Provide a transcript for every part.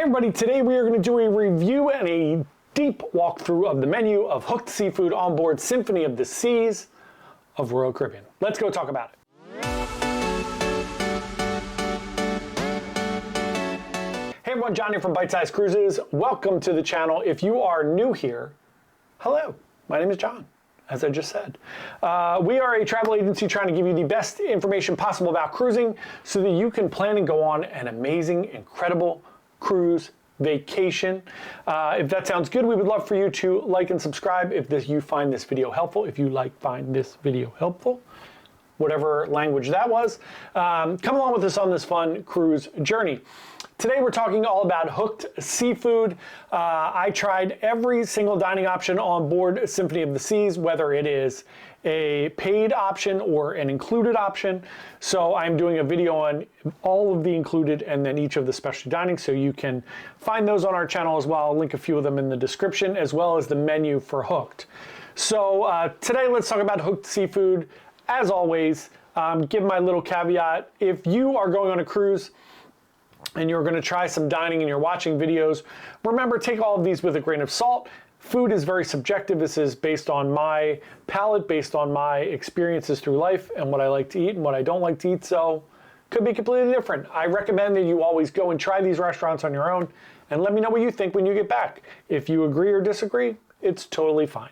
Hey everybody, today we are going to do a review and a deep walkthrough of the menu of hooked seafood on board Symphony of the Seas of Royal Caribbean. Let's go talk about it. Hey everyone, John here from Byte Size Cruises. Welcome to the channel. If you are new here, hello, my name is John, as I just said. We are a travel agency trying to give you the best information possible about cruising so that you can plan and go on an amazing, incredible cruise vacation. If that sounds good, we would love for you to like and subscribe if you find this video helpful. If you find this video helpful, whatever language that was, come along with us on this fun cruise journey. Today we're talking all about hooked seafood. I tried every single dining option on board Symphony of the Seas, whether it is a paid option or an included option. So I'm doing a video on all of the included and then each of the specialty dining, so you can find those on our channel as well. I'll link a few of them in the description, as well as the menu for hooked. So today let's talk about hooked seafood. As always, give my little caveat. If you are going on a cruise and you're going to try some dining and you're watching videos, remember, take all of these with a grain of salt. Food is very subjective. This is based on my palate, based on my experiences through life and what I like to eat and what I don't like to eat, so could be completely different. I recommend that you always go and try these restaurants on your own and let me know what you think when you get back. If you agree or disagree, it's totally fine.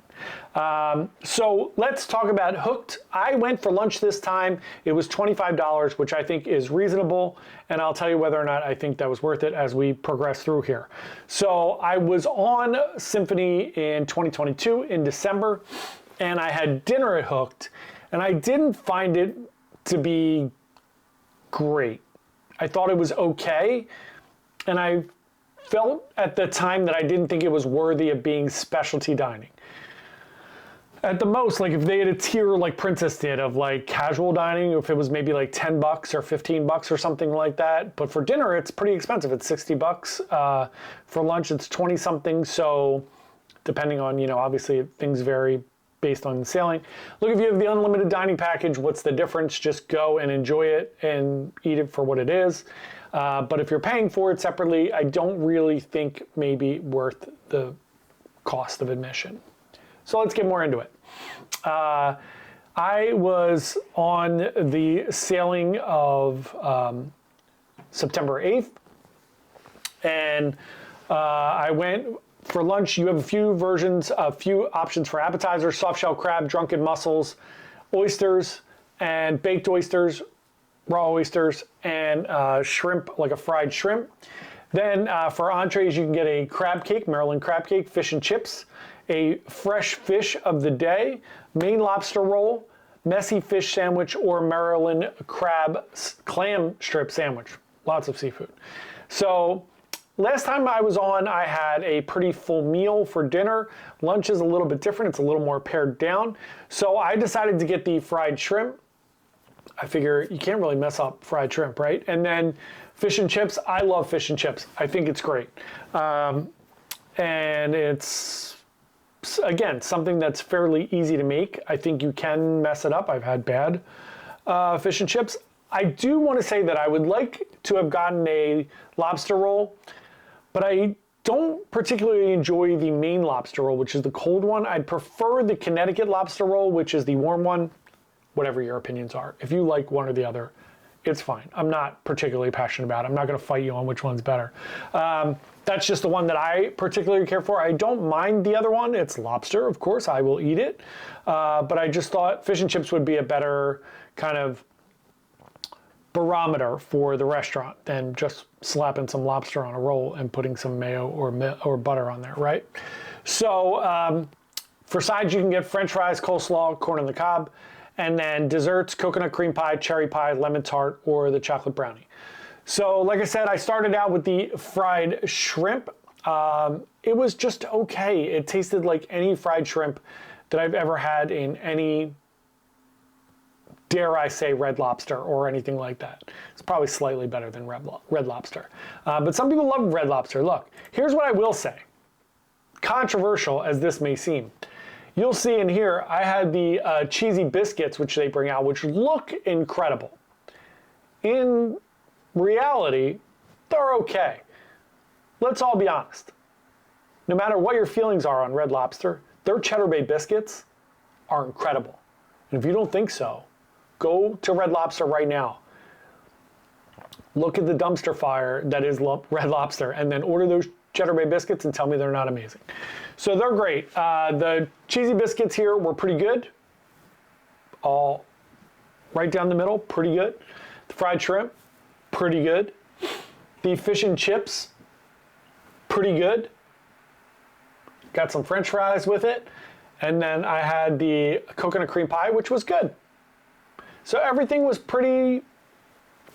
So let's talk about hooked. I went for lunch this time. It was $25, which I think is reasonable, and I'll tell you whether or not I think that was worth it as we progress through here. So I was on Symphony in 2022 in December, and I had dinner at Hooked, and I didn't find it to be great. I thought it was okay, and I felt at the time that I didn't think it was worthy of being specialty dining. At the most, like if they had a tier like Princess did of like casual dining, if it was maybe like 10 bucks or 15 bucks or something like that. But for dinner, it's pretty expensive. It's 60 bucks. For lunch, it's 20 something. So depending on, obviously things vary based on the sailing. Look, if you have the unlimited dining package, what's the difference? Just go and enjoy it and eat it for what it is. But if you're paying for it separately, I don't really think maybe worth the cost of admission. So let's get more into it. I was on the sailing of September 8th, and I went for lunch. You have a few options for appetizers: soft shell crab, drunken mussels, oysters, and baked oysters, raw oysters, and shrimp, like a fried shrimp. Then for entrees, you can get a crab cake, Maryland crab cake, fish and chips, a fresh fish of the day, Maine lobster roll, messy fish sandwich, or Maryland clam strip sandwich. Lots of seafood. So last time I was on, I had a pretty full meal for dinner. Lunch is a little bit different. It's a little more pared down. So I decided to get the fried shrimp. I figure you can't really mess up fried shrimp, right? And then fish and chips. I love fish and chips. I think it's great. And it's, again, something that's fairly easy to make. I think you can mess it up. I've had bad fish and chips. I do want to say that I would like to have gotten a lobster roll, but I don't particularly enjoy the Maine lobster roll, which is the cold one. I'd prefer the Connecticut lobster roll, which is the warm one. Whatever your opinions are. If you like one or the other, it's fine. I'm not particularly passionate about it. I'm not going to fight you on which one's better. That's just the one that I particularly care for. I don't mind the other one. It's lobster, of course. I will eat it. But I just thought fish and chips would be a better kind of barometer for the restaurant than just slapping some lobster on a roll and putting some mayo or butter on there, right? So for sides, you can get French fries, coleslaw, corn on the cob. And then desserts, coconut cream pie, cherry pie, lemon tart, or the chocolate brownie. So like I said, I started out with the fried shrimp. It was just okay. It tasted like any fried shrimp that I've ever had in any, dare I say, Red Lobster or anything like that. It's probably slightly better than Red Lobster. But some people love Red Lobster. Look, here's what I will say. Controversial as this may seem. You'll see in here, I had the cheesy biscuits, which they bring out, which look incredible. In reality, they're okay. let's all be honest. No matter what your feelings are on Red Lobster, their Cheddar Bay biscuits are incredible. And if you don't think so, go to Red Lobster right now. Look at the dumpster fire that is Red Lobster and then order those Cheddar Bay biscuits and tell me they're not amazing. So they're great. The cheesy biscuits here were pretty good. All right down the middle, pretty good. The fried shrimp, pretty good. The fish and chips, pretty good. Got some French fries with it. And then I had the coconut cream pie, which was good. So everything was pretty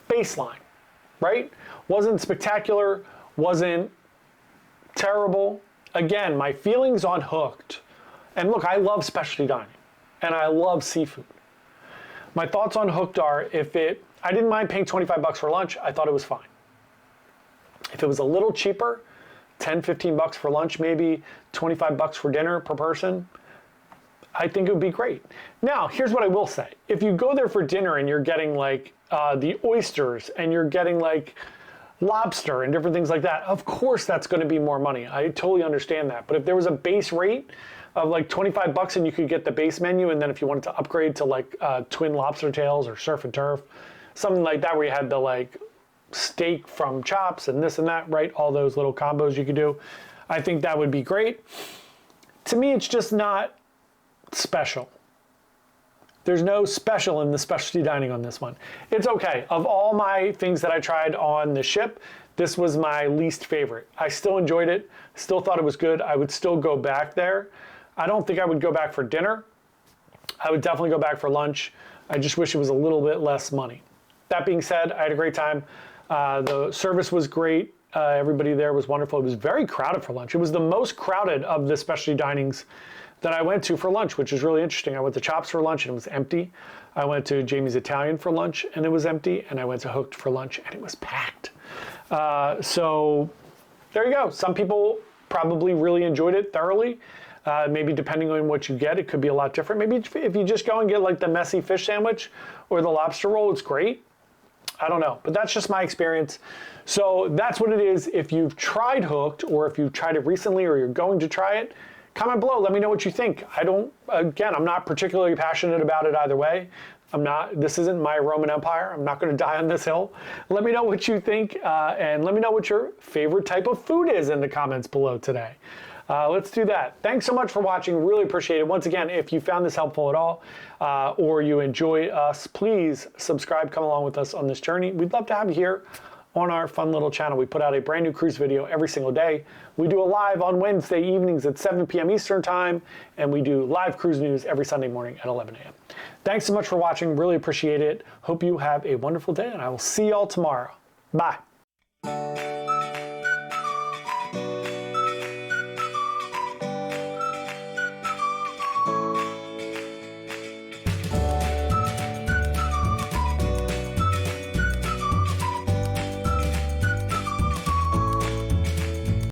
baseline, right? Wasn't spectacular, wasn't terrible. Again, my feelings on Hooked, and look, I love specialty dining, and I love seafood. My thoughts on Hooked are, I didn't mind paying 25 bucks for lunch, I thought it was fine. If it was a little cheaper, 10, 15 bucks for lunch, maybe 25 bucks for dinner per person, I think it would be great. Now, here's what I will say. If you go there for dinner and you're getting like the oysters and you're getting like lobster and different things like that, of course that's going to be more money. I totally understand that. But if there was a base rate of like 25 bucks and you could get the base menu, and then if you wanted to upgrade to like twin lobster tails or surf and turf, something like that where you had the like steak from Chops and this and that, right? All those little combos you could do. I think that would be great. To me, it's just not special. There's no special in the specialty dining on this one. It's okay. Of all my things that I tried on the ship, this was my least favorite. I still enjoyed it, still thought it was good. I would still go back there. I don't think I would go back for dinner. I would definitely go back for lunch. I just wish it was a little bit less money. That being said, I had a great time. The service was great. Everybody there was wonderful. It was very crowded for lunch. It was the most crowded of the specialty dinings that I went to for lunch, which is really interesting. I went to Chops for lunch and it was empty. I went to Jamie's Italian for lunch and it was empty. And I went to Hooked for lunch and it was packed. So there you go. Some people probably really enjoyed it thoroughly. Maybe depending on what you get, it could be a lot different. Maybe if you just go and get like the messy fish sandwich or the lobster roll, it's great. I don't know, but that's just my experience. So that's what it is. If you've tried Hooked or if you've tried it recently or you're going to try it, comment below. Let me know what you think. I'm not particularly passionate about it either way. This isn't my Roman Empire. I'm not going to die on this hill. Let me know what you think, and let me know what your favorite type of food is in the comments below today. Let's do that. Thanks so much for watching. Really appreciate it. Once again, if you found this helpful at all, or you enjoy us, please subscribe. Come along with us on this journey. We'd love to have you here on our fun little channel. We put out a brand new cruise video every single day. We do a live on Wednesday evenings at 7 p.m. Eastern time, and we do live cruise news every Sunday morning at 11 a.m. Thanks so much for watching. Really appreciate it. Hope you have a wonderful day, and I will see y'all tomorrow. Bye.